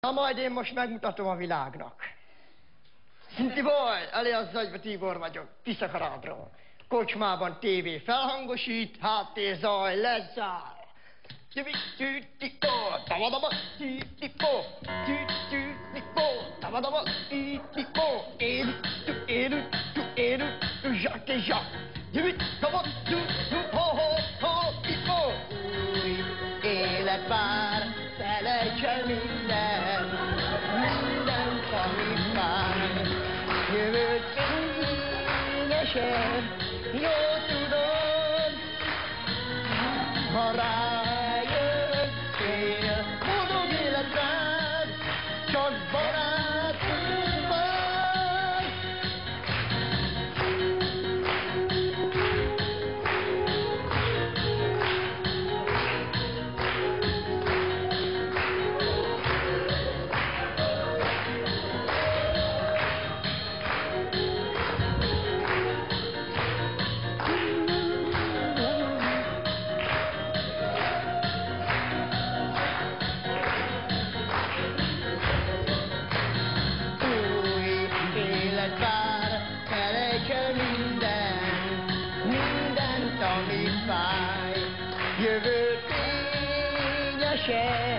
Na majd én most megmutatom a világnak. Tibor, alias Zagyva Tibor vagyok, Tiszakarádról. Kocsmában tévé felhangosít, háttérzaj, lezár. Élet vár, felejts el mindent, mindent, ami vár. Jövőt fényesen, jól tudod, ha rájöttél, boldog élet rád, csak barátunk van. Jövő fényesen